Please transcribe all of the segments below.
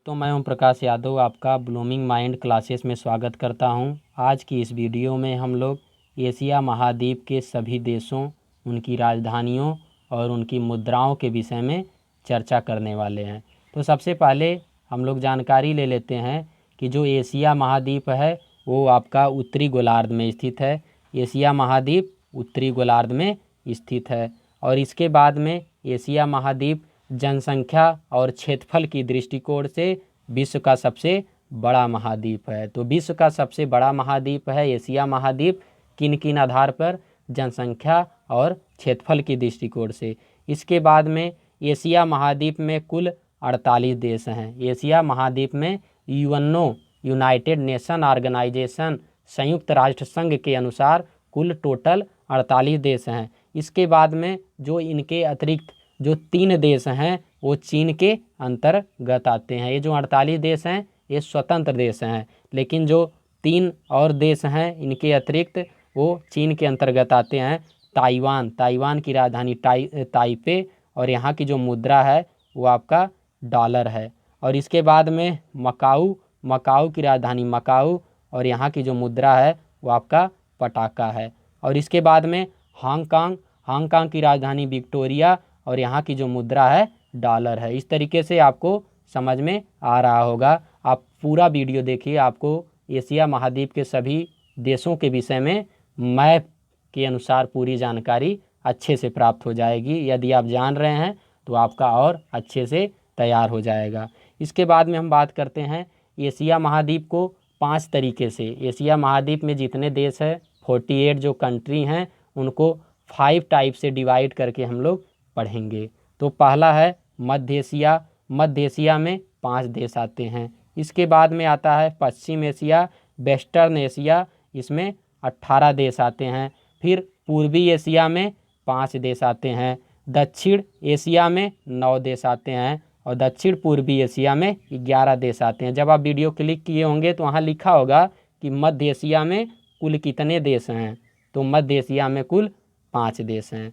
तो मैं ओम प्रकाश यादव आपका ब्लूमिंग माइंड क्लासेस में स्वागत करता हूं। आज की इस वीडियो में हम लोग एशिया महाद्वीप के सभी देशों, उनकी राजधानियों और उनकी मुद्राओं के विषय में चर्चा करने वाले हैं। तो सबसे पहले हम लोग जानकारी ले लेते हैं कि जो एशिया महाद्वीप है वो आपका उत्तरी गोलार्ध में स्थित है। एशिया महाद्वीप उत्तरी गोलार्ध में स्थित है और इसके बाद में एशिया महाद्वीप जनसंख्या और क्षेत्रफल की दृष्टिकोण से विश्व का सबसे बड़ा महाद्वीप है। तो विश्व का सबसे बड़ा महाद्वीप है एशिया महाद्वीप। किन किन आधार पर? जनसंख्या और क्षेत्रफल की दृष्टिकोण से। इसके बाद में एशिया महाद्वीप में कुल 48 देश हैं। एशिया महाद्वीप में यूएनओ यूनाइटेड नेशन ऑर्गेनाइजेशन संयुक्त राष्ट्र संघ के अनुसार कुल टोटल 48 देश हैं। इसके बाद में जो इनके अतिरिक्त जो 3 देश हैं वो चीन के अंतर्गत आते हैं। ये जो 48 देश हैं ये स्वतंत्र देश हैं, लेकिन जो 3 और देश हैं इनके अतिरिक्त वो चीन के अंतर्गत आते हैं। ताइवान की राजधानी ताइपे और यहाँ की जो मुद्रा है वो आपका डॉलर है। और इसके बाद में मकाऊ की राजधानी मकाऊ और यहाँ की जो मुद्रा है वो आपका पटाका है। और इसके बाद में हांगकांग की राजधानी विक्टोरिया और यहाँ की जो मुद्रा है डॉलर है। इस तरीके से आपको समझ में आ रहा होगा। आप पूरा वीडियो देखिए, आपको एशिया महाद्वीप के सभी देशों के विषय में मैप के अनुसार पूरी जानकारी अच्छे से प्राप्त हो जाएगी। यदि आप जान रहे हैं तो आपका और अच्छे से तैयार हो जाएगा। इसके बाद में हम बात करते हैं एशिया महाद्वीप को 5 तरीके से। एशिया महाद्वीप में जितने देश हैं 48 जो कंट्री हैं उनको 5 टाइप से डिवाइड करके हम लोग पढ़ेंगे। तो पहला है मध्य एशिया में 5 देश आते हैं। इसके बाद में आता है पश्चिम एशिया, वेस्टर्न एशिया, इसमें 18 देश आते हैं। फिर पूर्वी एशिया में 5 देश आते हैं। दक्षिण एशिया में 9 देश आते हैं और दक्षिण पूर्वी एशिया में 11 देश आते हैं। जब आप वीडियो क्लिक किए होंगे तो वहाँ लिखा होगा कि मध्य एशिया में कुल कितने देश हैं, तो मध्य एशिया में कुल 5 देश हैं।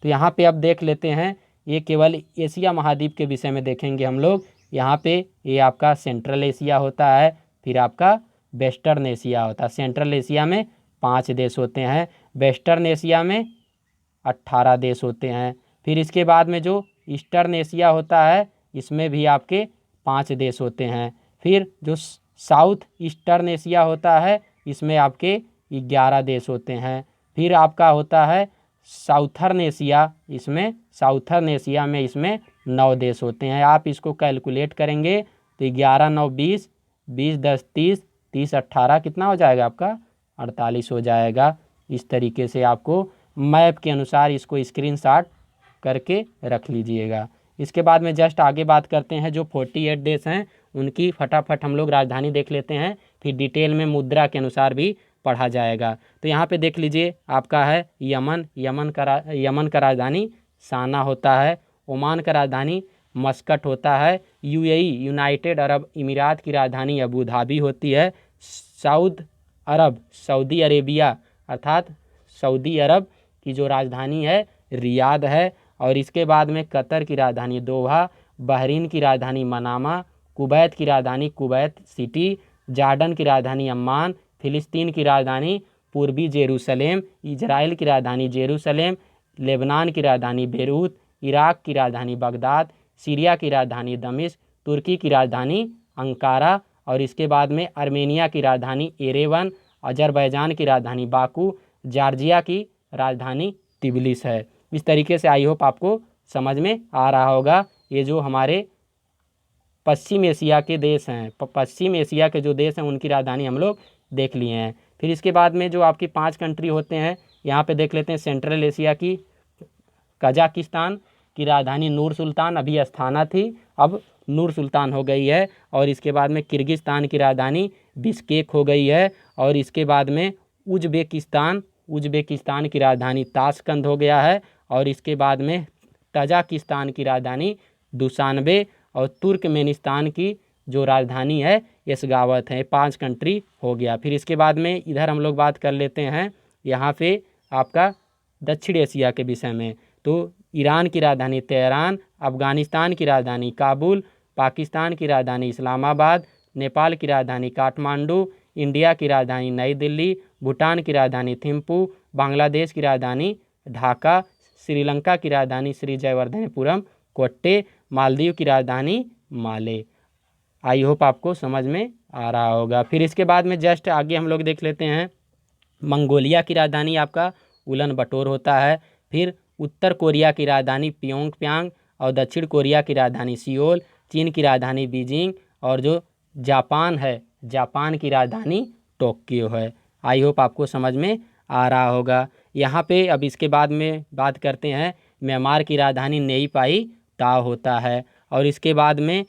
तो यहाँ पे अब देख लेते हैं, ये केवल एशिया महाद्वीप के विषय में देखेंगे हम लोग। यहाँ पे ये आपका सेंट्रल एशिया होता है, फिर आपका वेस्टर्न एशिया होता है। सेंट्रल एशिया में 5 देश होते हैं, वेस्टर्न एशिया में 18 देश होते हैं। फिर इसके बाद में जो ईस्टर्न एशिया होता है इसमें भी आपके 5 देश होते हैं। फिर जो साउथ ईस्टर्न एशिया होता है इसमें आपके 11 देश होते हैं। फिर आपका होता है साउथर्न एशिया में इसमें 9 देश होते हैं। आप इसको कैलकुलेट करेंगे तो 11 9 20, 20 10 30, 30 18 कितना हो जाएगा आपका 48 हो जाएगा। इस तरीके से आपको मैप के अनुसार इसको स्क्रीनशॉट करके रख लीजिएगा। इसके बाद में जस्ट आगे बात करते हैं जो 48 देश हैं उनकी फटाफट हम लोग राजधानी देख लेते हैं, फिर डिटेल में मुद्रा के अनुसार भी पढ़ा जाएगा। तो यहाँ पे देख लीजिए आपका है यमन का राजधानी साना होता है। ओमान का राजधानी मस्कट होता है। यूएई यूनाइटेड अरब अमीरात की राजधानी अबू धाबी होती है। सऊदी अरेबिया अर्थात सऊदी अरब की जो राजधानी है रियाद है। और इसके बाद में कतर की राजधानी दोहा, बहरीन की राजधानी मनामा, कुवैत की राजधानी कुवैत सिटी, जॉर्डन की राजधानी अम्मान, फिलिस्तीन की राजधानी पूर्वी जेरूसलेम, इजराइल की राजधानी जेरूसलेम, लेबनान की राजधानी बेरूत, इराक की राजधानी बगदाद, सीरिया की राजधानी दमिश्क, तुर्की की राजधानी अंकारा और इसके बाद में आर्मेनिया की राजधानी एरेवन, अजरबैजान की राजधानी बाकू, जॉर्जिया की राजधानी तिबिलिस है। इस तरीके से आई होप आपको समझ में आ रहा होगा। ये जो हमारे पश्चिम एशिया के देश हैं, पश्चिम एशिया के जो देश हैं उनकी राजधानी हम लोग देख लिए हैं। फिर इसके बाद में जो आपकी 5 कंट्री होते हैं यहाँ पे देख लेते हैं। सेंट्रल एशिया की कजाकिस्तान की राजधानी नूर सुल्तान, अभी अस्थाना थी अब नूर सुल्तान हो गई है। और इसके बाद में किर्गिस्तान की राजधानी बिश्केक हो गई है। और इसके बाद में उज्बेकिस्तान की राजधानी ताशकंद हो गया है। और इसके बाद में तजाकिस्तान की राजधानी दुशानबे और तुर्कमेनिस्तान की जो राजधानी है यशगावत है। 5 कंट्री हो गया। फिर इसके बाद में इधर हम लोग बात कर लेते हैं यहाँ पे आपका दक्षिण एशिया के विषय में। तो ईरान की राजधानी तेहरान, अफ़गानिस्तान की राजधानी काबुल, पाकिस्तान की राजधानी इस्लामाबाद, नेपाल की राजधानी काठमांडू, इंडिया की राजधानी नई दिल्ली, भूटान की राजधानी थिम्पू, बांग्लादेश की राजधानी ढाका, श्रीलंका की राजधानी श्री जयवर्धनेपुरम कोट्टे, मालदीव की राजधानी माले। आई होप आपको समझ में आ रहा होगा। फिर इसके बाद में जस्ट आगे हम लोग देख लेते हैं, मंगोलिया की राजधानी आपका उलन बटोर होता है। फिर उत्तर कोरिया की राजधानी प्योंगयांग और दक्षिण कोरिया की राजधानी सियोल, चीन की राजधानी बीजिंग और जो जापान है, जापान की राजधानी टोक्यो है। आई होप आपको समझ में आ रहा होगा। यहाँ पे अब इसके बाद में बात करते हैं, म्यांमार की राजधानी नेई पाई ताओ होता है। और इसके बाद में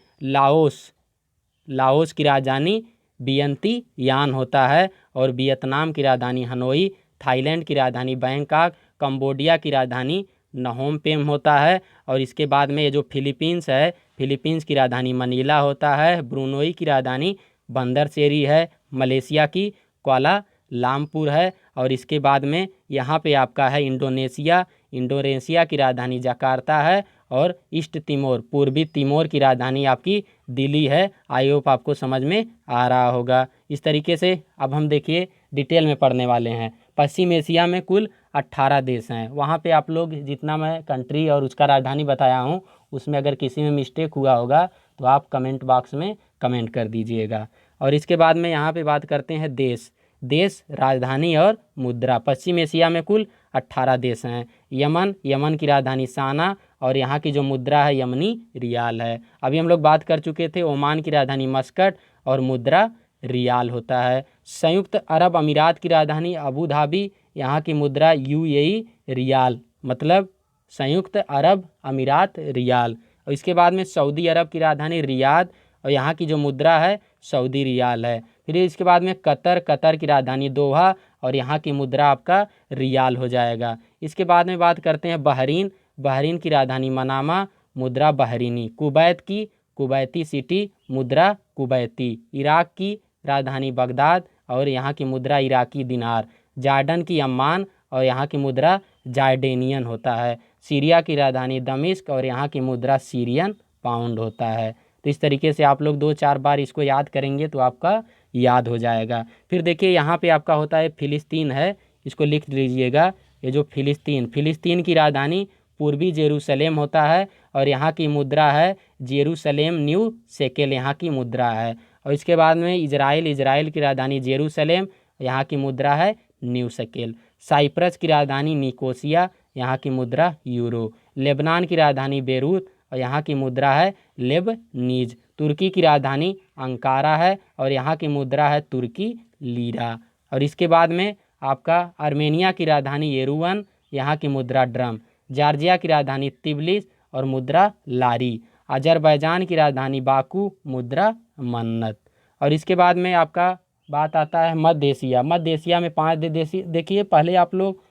लाओस की राजधानी वियंती यान होता है। और वियतनाम की राजधानी हनोई, थाईलैंड की राजधानी बैंकॉक, कंबोडिया की राजधानी नहोम पेम होता है। और इसके बाद में ये जो फिलीपींस है, फिलीपींस की राजधानी मनीला होता है। ब्रुनोई की राजधानी बंदरसेरी है। मलेशिया की कुआला लामपुर है। और इसके बाद में यहाँ पे आपका है इंडोनेशिया की राजधानी जकार्ता है। और ईस्ट तिमोर, पूर्वी तिमोर की राजधानी आपकी दिल्ली है। आई होप आपको समझ में आ रहा होगा। इस तरीके से अब हम देखिए डिटेल में पढ़ने वाले हैं। पश्चिम एशिया में कुल 18 देश हैं। वहाँ पे आप लोग जितना मैं कंट्री और उसका राजधानी बताया हूँ, उसमें अगर किसी में मिस्टेक हुआ होगा तो आप कमेंट बॉक्स में कमेंट कर दीजिएगा। और इसके बाद में यहाँ पे बात करते हैं देश, राजधानी और मुद्रा। पश्चिम एशिया में कुल 18 देश हैं। यमन की राजधानी साना और यहाँ की जो मुद्रा है यमनी रियाल है। अभी हम लोग बात कर चुके थे ओमान की राजधानी मस्कट और मुद्रा रियाल होता है। संयुक्त अरब अमीरात की राजधानी अबू धाबी, यहाँ की मुद्रा यूएई रियाल, मतलब संयुक्त अरब अमीरात रियाल। और इसके बाद में सऊदी अरब की राजधानी रियाद और यहाँ की जो मुद्रा है सऊदी रियाल है। फिर इसके बाद में कतर की राजधानी दोहा और यहाँ की मुद्रा आपका रियाल हो जाएगा। इसके बाद में बात करते हैं बहरीन की राजधानी मनामा, मुद्रा बहरीनी। कुवैत की कुवैती सिटी, मुद्रा कुवैती। इराक की राजधानी बगदाद और यहाँ की मुद्रा इराकी दिनार। जॉर्डन की अम्मान और यहाँ की मुद्रा जॉर्डेनियन होता है। सीरिया की राजधानी दमिश्क और यहाँ की मुद्रा सीरियन पाउंड होता है। तो इस तरीके से आप लोग 2-4 बार इसको याद करेंगे तो आपका याद हो जाएगा। फिर देखिए यहाँ पे आपका होता है फिलिस्तीन है, इसको लिख लीजिएगा। ये जो फिलिस्तीन की राजधानी पूर्वी जेरूसलेम होता है और यहाँ की मुद्रा है जेरूसलेम न्यू शेकेल, यहाँ की मुद्रा है। और इसके बाद में इजराइल की राजधानी जेरूसलेम, यहाँ की मुद्रा है न्यू शेकेल। साइप्रस की राजधानी निकोसिया, यहाँ की मुद्रा यूरो। लेबनान की राजधानी बेरूत और यहाँ की मुद्रा है लेबनीज। तुर्की की राजधानी अंकारा है और यहाँ की मुद्रा है तुर्की लीरा। और इसके बाद में आपका आर्मेनिया की राजधानी येरुवन, यहाँ की मुद्रा ड्रम। जॉर्जिया की राजधानी तिब्लिस और मुद्रा लारी। अजरबैजान की राजधानी बाकू, मुद्रा मन्नत। और इसके बाद में आपका बात आता है मध्य एशिया में 5 देश। देखिए पहले आप लोग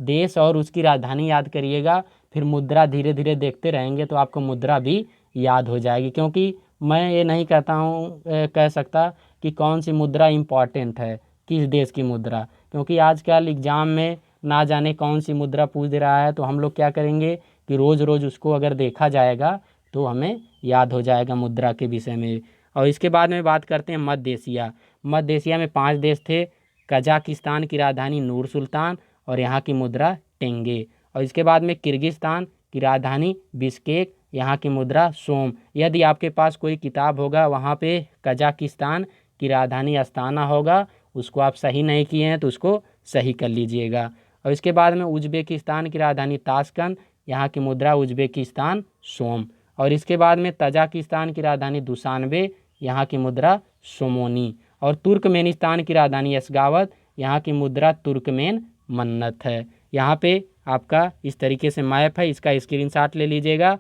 देश और उसकी राजधानी याद करिएगा, फिर मुद्रा धीरे धीरे देखते रहेंगे तो आपको मुद्रा भी याद हो जाएगी। क्योंकि मैं ये नहीं कह सकता कि कौन सी मुद्रा इम्पॉर्टेंट है, किस देश की मुद्रा, क्योंकि आजकल एग्ज़ाम में ना जाने कौन सी मुद्रा पूछ रहा है। तो हम लोग क्या करेंगे कि रोज़ उसको अगर देखा जाएगा तो हमें याद हो जाएगा मुद्रा के विषय में। और इसके बाद में बात करते हैं मध्य एशिया में 5 देश थे। कजाकिस्तान की राजधानी नूर सुल्तान और यहाँ की मुद्रा टेंगे। और इसके बाद में किर्गिस्तान की राजधानी बिश्केक, यहाँ की मुद्रा सोम। यदि आपके पास कोई किताब होगा वहाँ पे कजाकिस्तान की राजधानी अस्ताना होगा, उसको आप सही नहीं किए हैं तो उसको सही कर लीजिएगा। और इसके बाद में उज्बेकिस्तान की राजधानी ताशकंद, यहाँ की मुद्रा उज्बेकिस्तान सोम। और इसके बाद में तजाकिस्तान की राजधानी दुशानबे, यहाँ की मुद्रा सोमोनी। और तुर्कमेनिस्तान की राजधानी यशगावत, यहाँ की मुद्रा तुर्कमेन मन्नत है। यहाँ पे आपका इस तरीके से मैप है, इसका स्क्रीनशॉट ले लीजिएगा।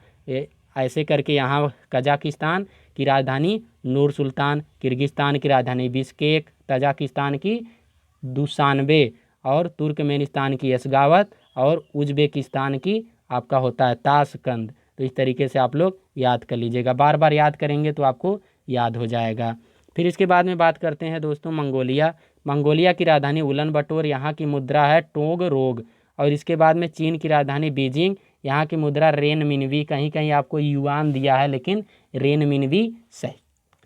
ऐसे करके यहाँ कजाकिस्तान की राजधानी नूर सुल्तान, किर्गिस्तान की राजधानी बिश्केक, तजाकिस्तान की दुशानबे और तुर्कमेनिस्तान की यशगावत और उज्बेकिस्तान की आपका होता है ताशकंद। तो इस तरीके से आप लोग याद कर लीजिएगा, बार बार याद करेंगे तो आपको याद हो जाएगा। फिर इसके बाद में बात करते हैं दोस्तों मंगोलिया की राजधानी उलन बटोर, यहाँ की मुद्रा है टोग रोग। और इसके बाद में चीन की राजधानी बीजिंग, यहाँ की मुद्रा रेनमिनवी, कहीं कहीं आपको युआन दिया है लेकिन रेनमिनवी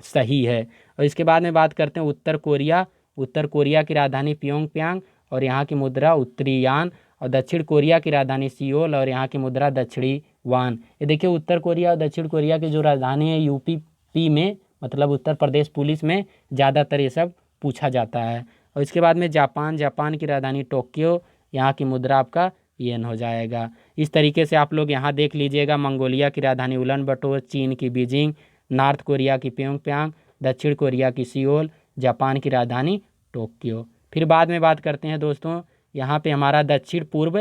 सही है। और इसके बाद में बात करते हैं उत्तर कोरिया। उत्तर कोरिया की राजधानी प्योंगयांग और यहाँ की मुद्रा उत्तरी यान। और दक्षिण कोरिया की राजधानी सियोल और यहाँ की मुद्रा दक्षिणी वान। ये देखिए उत्तर कोरिया और दक्षिण कोरिया की जो राजधानी है यूपी में, मतलब उत्तर प्रदेश पुलिस में ज़्यादातर ये सब पूछा जाता है। और इसके बाद में जापान की राजधानी टोक्यो, यहाँ की मुद्रा आपका येन हो जाएगा। इस तरीके से आप लोग यहाँ देख लीजिएगा, मंगोलिया की राजधानी उलन बटोर, चीन की बीजिंग, नॉर्थ कोरिया की प्योंगयांग, दक्षिण कोरिया की सियोल, जापान की राजधानी टोक्यो। फिर बाद में बात करते हैं दोस्तों, यहाँ पे हमारा दक्षिण पूर्व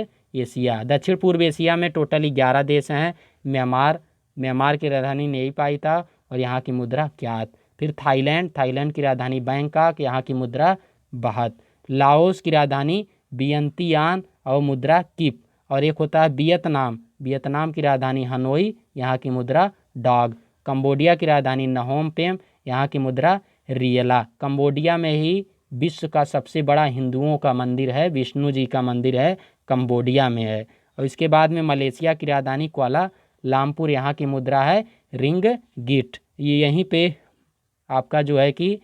एशिया में टोटल 11 देश हैं। म्यांमार की राजधानी नेपी था और यहाँ की मुद्रा क्यात। फिर थाईलैंड की राजधानी बैंकॉक, यहाँ की मुद्रा बाहत। लाओस की राजधानी वियंतियान और मुद्रा किप। और एक होता है वियतनाम की राजधानी हनोई, यहाँ की मुद्रा डॉग। कंबोडिया की राजधानी नहोम पेम, यहाँ की मुद्रा रियला। कंबोडिया में ही विश्व का सबसे बड़ा हिंदुओं का मंदिर है, विष्णु जी का मंदिर है, कंबोडिया में है। और इसके बाद में मलेशिया की राजधानी कुआला लामपुर, यहाँ की मुद्रा है रिंगगिट। ये यहीं पे आपका जो है कि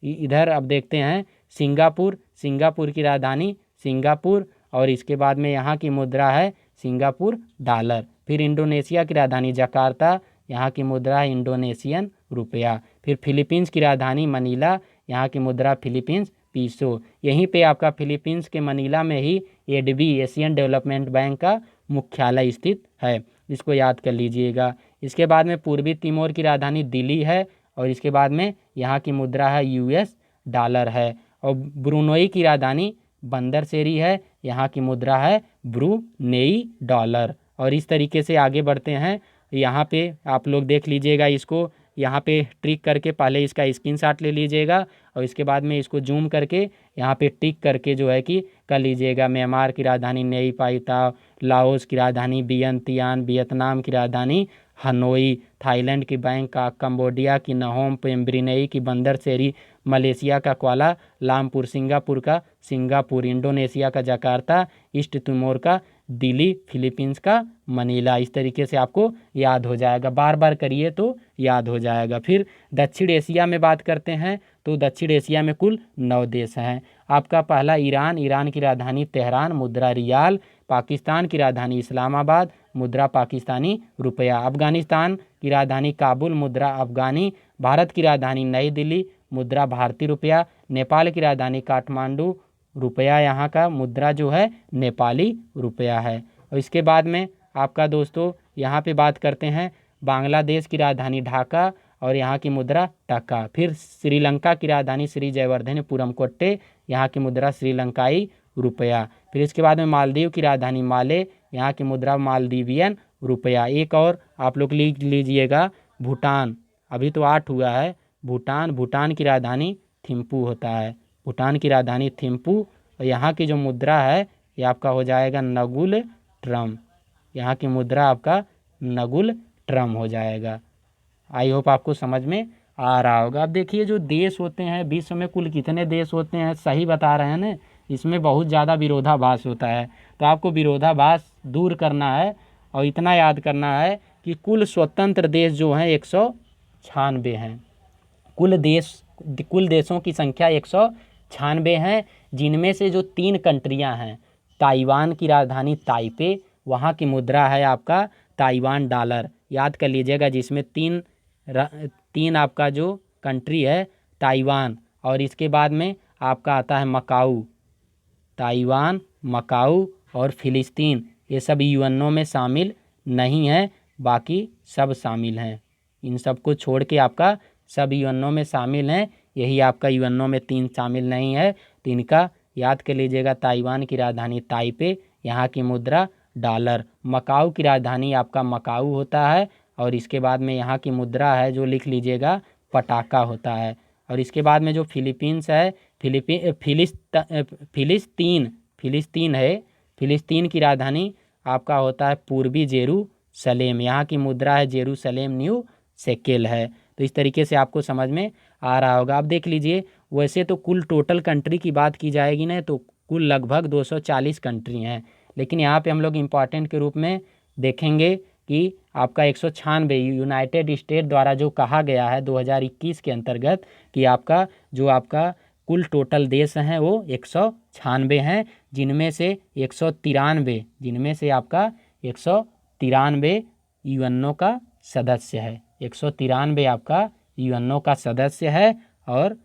इधर अब देखते हैं सिंगापुर की राजधानी सिंगापुर और इसके बाद में यहाँ की मुद्रा है सिंगापुर डॉलर। फिर इंडोनेशिया की राजधानी जकार्ता, यहाँ की मुद्रा है इंडोनेशियन रुपया। फिर फिलीपींस की राजधानी मनीला, यहाँ की मुद्रा फिलीपींस पीसो। यहीं पे आपका फिलीपींस के मनीला में ही एडबी एशियन डेवलपमेंट बैंक का मुख्यालय स्थित है, इसको याद कर लीजिएगा। इसके बाद में पूर्वी तिमोर की राजधानी दिल्ली है और इसके बाद में यहाँ की मुद्रा है यूएस डॉलर है। और ब्रुनोई की राजधानी बंदरसेरी है, यहाँ की मुद्रा है ब्रुनेई डॉलर। और इस तरीके से आगे बढ़ते हैं, यहाँ पे आप लोग देख लीजिएगा, इसको यहाँ पे ट्रिक करके पहले इसका स्क्रीनशॉट ले लीजिएगा और इसके बाद में इसको जूम करके यहाँ पे टिक करके जो है कि कर लीजिएगा। म्यांमार की राजधानी नेपी था, लाओस की राजधानी वियंतियान, वियतनाम की राजधानी हनोई, थाईलैंड की बैंकॉक, कंबोडिया की नहोम पेम, ब्रुनेई की बंदरसेरी, मलेशिया का कुआला लामपुर, सिंगापुर का सिंगापुर, इंडोनेशिया का जकार्ता, ईस्ट तिमोर का दिल्ली, फिलीपींस का मनीला। इस तरीके से आपको याद हो जाएगा, बार बार करिए तो याद हो जाएगा। फिर दक्षिण एशिया में बात करते हैं तो दक्षिण एशिया में कुल 9 देश हैं। आपका पहला ईरान की राजधानी तेहरान, मुद्रा रियाल। पाकिस्तान की राजधानी इस्लामाबाद, मुद्रा पाकिस्तानी रुपया। अफगानिस्तान की राजधानी काबुल, मुद्रा अफगानी। भारत की राजधानी नई दिल्ली, मुद्रा भारतीय रुपया। नेपाल की राजधानी काठमांडू, रुपया यहाँ का मुद्रा जो है नेपाली रुपया है। और इसके बाद में आपका दोस्तों यहाँ पे बात करते हैं बांग्लादेश की राजधानी ढाका और यहाँ की मुद्रा टका। फिर श्रीलंका की राजधानी श्री जयवर्धनेपुरम कोट्टे, यहाँ की मुद्रा श्रीलंकाई रुपया। फिर इसके बाद में मालदीव की राजधानी माले, यहाँ की मुद्रा मालदीवियन रुपया। एक और आप लोग लिख लीजिएगा भूटान, अभी तो 8 हुआ है। भूटान की राजधानी थिम्पू होता है, भूटान की राजधानी थिम्पू। और यहाँ की जो मुद्रा है ये आपका हो जाएगा नगुल ट्रम, यहाँ की मुद्रा आपका नगुल ट्रम हो जाएगा। आई होप आपको समझ में आ रहा होगा। अब देखिए जो देश होते हैं विश्व में कुल कितने देश होते हैं, सही बता रहे हैं ना, इसमें बहुत ज़्यादा विरोधाभास होता है। तो आपको विरोधाभास दूर करना है और इतना याद करना है कि कुल स्वतंत्र देश जो हैं 196 हैं। कुल देशों की संख्या 196 हैं, जिनमें से जो 3 कंट्रियां हैं, ताइवान की राजधानी ताइपे, वहाँ की मुद्रा है आपका ताइवान डॉलर, याद कर लीजिएगा। जिसमें तीन आपका जो कंट्री है ताइवान, और इसके बाद में आपका आता है मकाऊ, ताइवान, मकाऊ और फिलिस्तीन। ये सब यूएनओ में शामिल नहीं है, बाकी सब शामिल हैं। इन सब को छोड़ के आपका सब यूएनओ में शामिल हैं। यही आपका यूएनओ में 3 शामिल नहीं है, तो इनका याद कर लीजिएगा। ताइवान की राजधानी ताइपे, यहाँ की मुद्रा डॉलर। मकाऊ की राजधानी आपका मकाऊ होता है और इसके बाद में यहाँ की मुद्रा है जो लिख लीजिएगा पटाका होता है। और इसके बाद में जो फिलीपींस है, फिलिस्तीन है, फिलिस्तीन की राजधानी आपका होता है पूर्वी जेरूसलेम, यहाँ की मुद्रा है जेरूसलेम न्यू शेकेल है। तो इस तरीके से आपको समझ में आ रहा होगा। अब देख लीजिए, वैसे तो कुल टोटल कंट्री की बात की जाएगी ना, तो कुल लगभग 240 कंट्री हैं, लेकिन यहाँ पे हम लोग इम्पॉर्टेंट के रूप में देखेंगे कि आपका 196 यूनाइटेड स्टेट द्वारा जो कहा गया है 2021 के अंतर्गत कि आपका जो आपका कुल टोटल देश हैं वो 196 हैं, जिनमें से 193 आपका 193 यूएनओ का सदस्य है। 193 आपका यूएनओ का सदस्य है और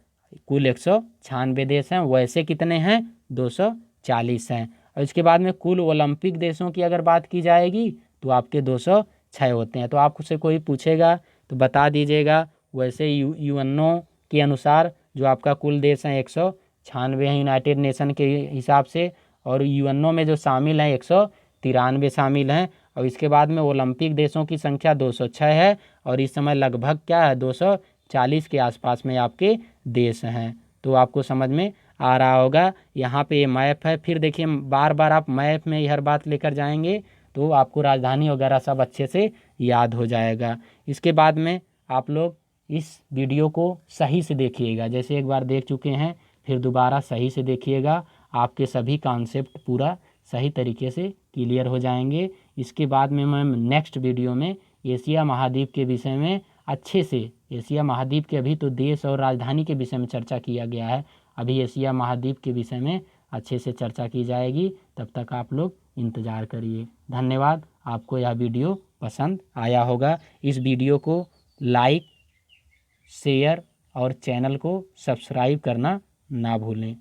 कुल 196 देश हैं। वैसे कितने हैं? 240 हैं। और इसके बाद में कुल ओलंपिक देशों की अगर बात की जाएगी तो आपके 206 होते हैं। तो आपसे कोई पूछेगा तो बता दीजिएगा। वैसे यूएनओ के अनुसार जो आपका कुल देश हैं 196 हैं यूनाइटेड नेशन के हिसाब से, और यूएनओ में जो शामिल हैं 193 शामिल हैं। और इसके बाद में ओलंपिक देशों की संख्या 206 है और इस समय लगभग क्या है 240 के आसपास में आपके देश हैं। तो आपको समझ में आ रहा होगा। यहाँ पे ये मैप है। फिर देखिए बार बार आप मैप में हर बात लेकर जाएंगे तो आपको राजधानी वगैरह सब अच्छे से याद हो जाएगा। इसके बाद में आप लोग इस वीडियो को सही से देखिएगा। जैसे एक बार देख चुके हैं फिर दोबारा सही से देखिएगा, आपके सभी कॉन्सेप्ट पूरा सही तरीके से क्लियर हो जाएंगे। इसके बाद में मैं नेक्स्ट वीडियो में एशिया महाद्वीप के विषय में अच्छे से, एशिया महाद्वीप के अभी तो देश और राजधानी के विषय में चर्चा किया गया है, अभी एशिया महाद्वीप के विषय में अच्छे से चर्चा की जाएगी। तब तक आप लोग इंतज़ार करिए। धन्यवाद। आपको यह वीडियो पसंद आया होगा। इस वीडियो को लाइक, शेयर और चैनल को सब्सक्राइब करना ना भूलें।